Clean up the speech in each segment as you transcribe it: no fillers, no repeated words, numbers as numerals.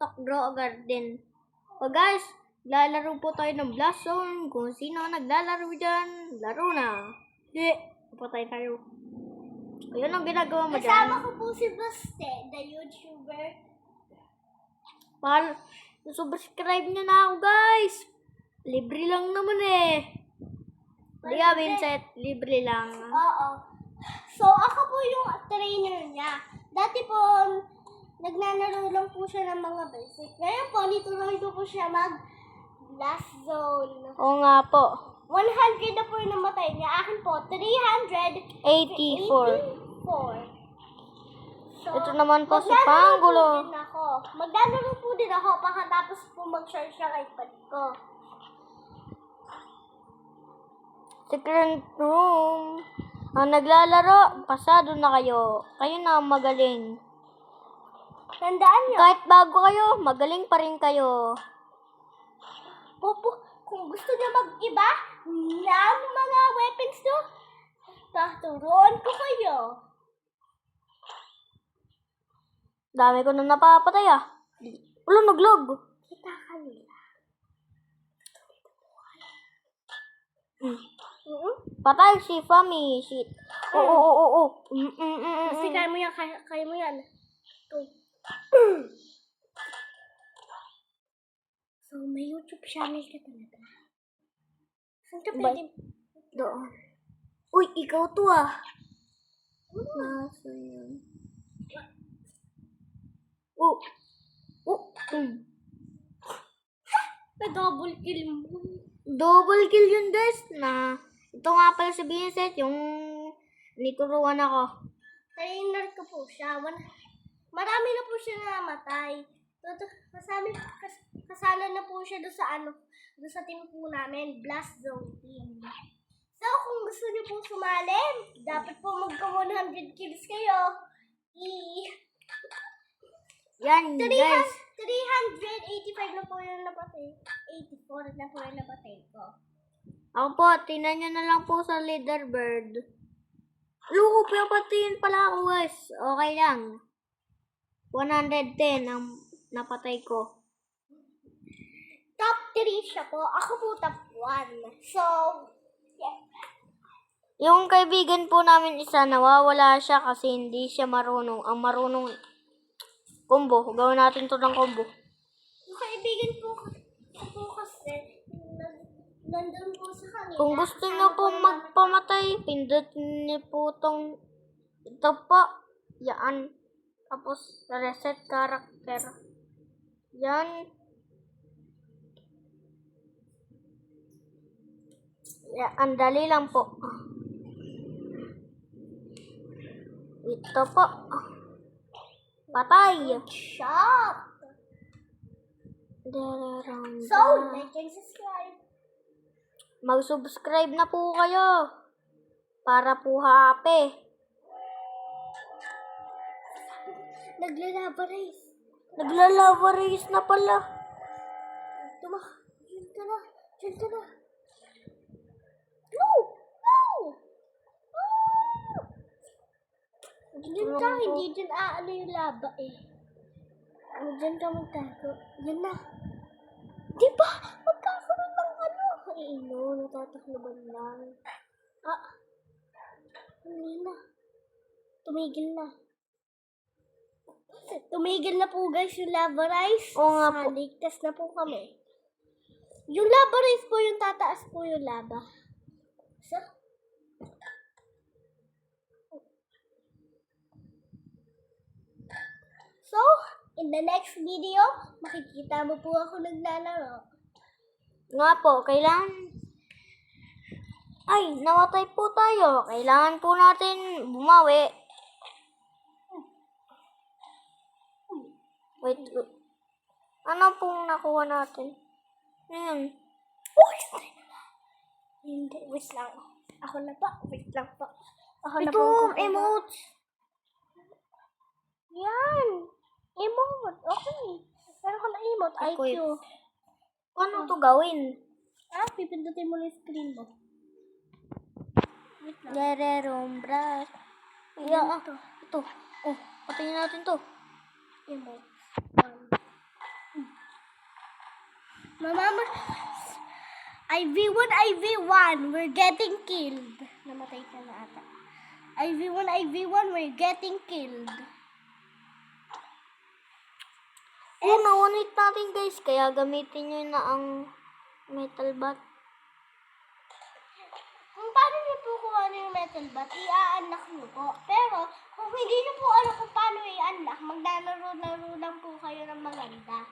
stock grow a garden. O guys, lalaro po tayo ng Blast Zone. Kung sino naglalaro dyan, laro na. Patay tayo. Ayun ang ginagawa mo dyan. Kasama ko po si Baste, the YouTuber. Subscribe nyo na ako guys. Libre lang naman eh. Di ka, Vincent. Libre lang. Oo. So, ako po yung trainer niya. Dati po, nagnanaro lang po siya ng mga basic. Ngayon po, nituloy ko po siya mag-Blast Zone. Oo nga po. 100 na po yung namatay niya. Akin po, 384. So, Ito naman po si Pangulo. Maglalaro po din ako pagkatapos po mag-share siya kay iPad ko. Secret room. Ang naglalaro, pasado na kayo. Kayo na ang magaling. Tandaan niyo. Kahit bago kayo, magaling pa rin kayo. Popo, kung gusto niyo mag-iba ng mga weapons nyo, turuan ko kayo. Dami ko na napapatay ah. Ulo, naglog. Kita ka nila. Patay si Fami. Shit. Oo. Kasi kaya mo yan, kaya mo yan. So, may YouTube channel ka talaga. Saan ka pwede? Doon. Uy, ikaw to ah. Nasa yan. Na-double kill mo. Double kill yun guys na. Ito nga pala si Vincent, yung nituruan ako. Trainer ko po siya. Marami na po siya namatay. Kasala na po siya doon sa team po namin, Blast Zone team. So, kung gusto niyo po sumali, dapat po magka 100 kills kayo. Yan guys. 385 na po yung napatay. 84 na po yung napatay ko. Ako po, tingnan nyo na lang po sa leaderboard. Luko po yung patiin pala ako guys. Okay lang. 110 ang napatay ko. Top 3 siya po. Ako po top 1. So, yeah. Yung kaibigan po namin isa, nawawala siya kasi hindi siya marunong. Ang marunong combo. Gawin natin to ng combo. Yung kaibigan po kasi, nandun po sa kanila. Kung gusto nyo po magpamatay, pindot niyo po tong ito po. Yan. Tapos, reset character. Yan. Ang dali lang po. Ito po. Patay. Shop! So, like and subscribe. Mag-subscribe na po kayo. Para po happy. Naglalaba race. Naglalava race na pala. Diyan ka na. No! Diyan ka, hindi dyan aano yung laba eh. Diyan ka magtago. Yan na. Di ba? Magkakaroon ng ano? Ay, no. Natatakloban lang. Hindi na. Tumigil na po guys yung lava rice. Oo nga po. Ligtas na po kami. Yung lava rice po yung tataas po yung lava. So, in the next video, makikita mo po ako naglalaro. Nga po, kailangan... Ay, namatay po tayo. Kailangan po natin bumawi. Wait. Ano pong nakuha natin? Ayan. Hindi, wait lang. Ako na pa. Wait lang pa. Ako na Ito, po. emotes. Yan. Emote. Okay. Meron ko na emote. Equip. IQ. Ano to gawin? Pipindutin mo na yung screen mo. Wait lang. Gererombras. Ito. Oh, patayin natin to. Emote. Mamama, IV1, we're getting killed. Namatay ka na ata. IV1, we're getting killed. Na-one-hit natin guys, kaya gamitin nyo na ang metal bat. Kung paano niyo po kung ano yung metal bat, i-unlock niyo po. Pero, kung hindi niyo po alam kung paano i-unlock, maglalaro-laro lang po kayo ng maganda.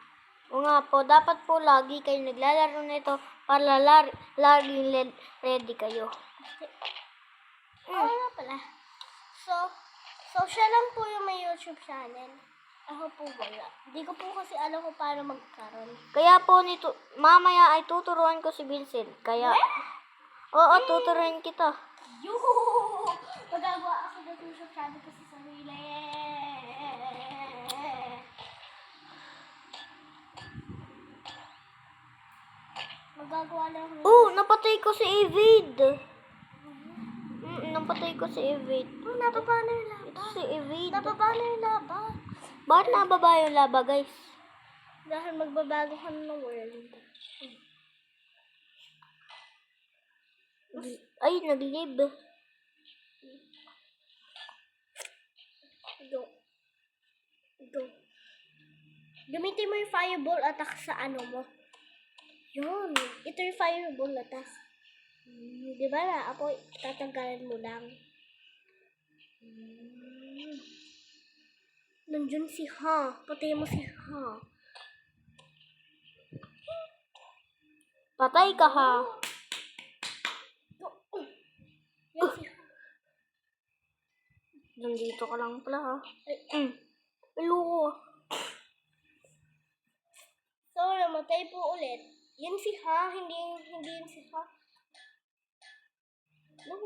O nga po, dapat po lagi kayo naglalaro nito para laging ready kayo. Oo nga pala. So, siya lang po yung may YouTube channel. Ako po wala. Hindi ko po kasi alam kung paano magkaroon. Kaya po mamaya ay tuturuan ko si Vincent. Kaya, oo, tuturuan kita. Yoo! Magagawa ako ng YouTube channel ko sa sarili. Magagawa lang ako. Napatay ko si Evid. Napatay ko si Evid. Nababa na yung laba. Ito si Evid. Nababa na yung laba. Bakit nababa yung laba, guys? Dahil magbabago ka na ng world. Ay, nag-live. Go. Gamitin mo yung fireball attack sa ano mo. Yun. Ito yung fireball attack. Di ba na? Ako, tatanggalan mo lang. Nandiyan si Ha. Patay mo si Ha. Patay ka, ha? Yan si Ha. Nandito ka lang pala, ha? Hello. So, namatay po ulit. Yan si Ha. Hindi yan si Ha. No.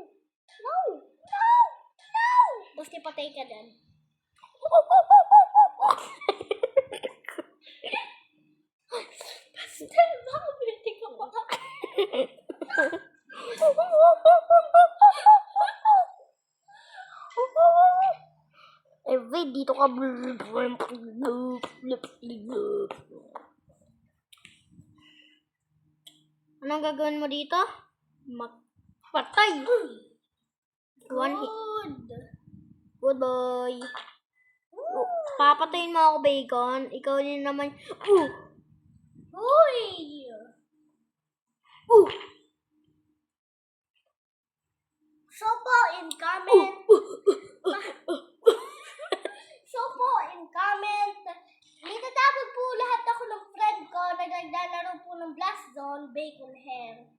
Basta patay ka din. Basta, baka pwede ka pa. Evid, dito ka. Anong gagawin mo dito? Patay. One hit. Good boy. Papatayin mo ako, Bacon. Ikaw din naman. Uy! So po, in comment. Nitatawag po lahat ako ng friend ko na naglalaro po ng Blast Zone, Bacon Hair.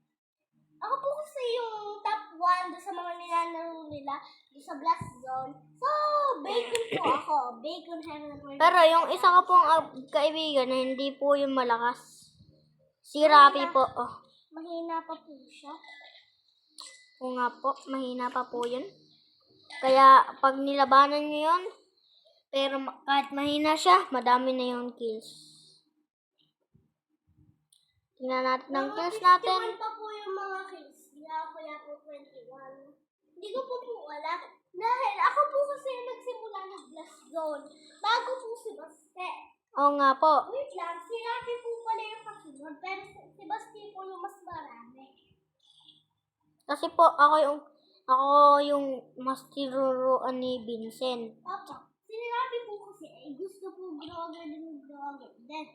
Ako po kasi yung top 1 doon sa mga nilalaro nila doon sa Blast Zone. So, Bacon po ako. Bacon Hair na po. Pero yung isa ka pong kaibigan na hindi po yung malakas. Si Rafi po. Mahina pa po siya. Oo nga po, mahina pa po yun. Kaya pag nilabanan nyo yun, pero kahit mahina siya, madami na yung kills. Tingnan natin ang kills natin. 51 pa po yung mga kills. Kaya po 21. Hindi ko po alam. Dahil ako po kasi nagsimula ng Blast Zone. Bago po si Baste. Oo nga po. Wait lang, si Rafi po pala yung kasunod. Pero si Baste po yung mas marami. Kasi po, ako yung mas tinuruan ni Vincent. Papa, si Rafi po kasi gusto po grower din.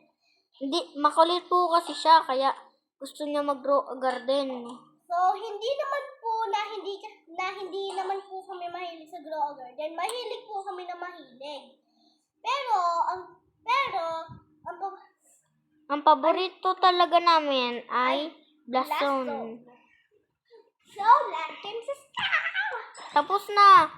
Hindi, makulit po kasi siya, kaya gusto niya mag-grow a garden. So, hindi naman po hindi naman po kami mahilig sa grow garden. Mahilig po kami na mahilig. Pero, Ang paborito talaga namin ay Blast Blast Zone. Zone. So, like and subscribe! Tapos na.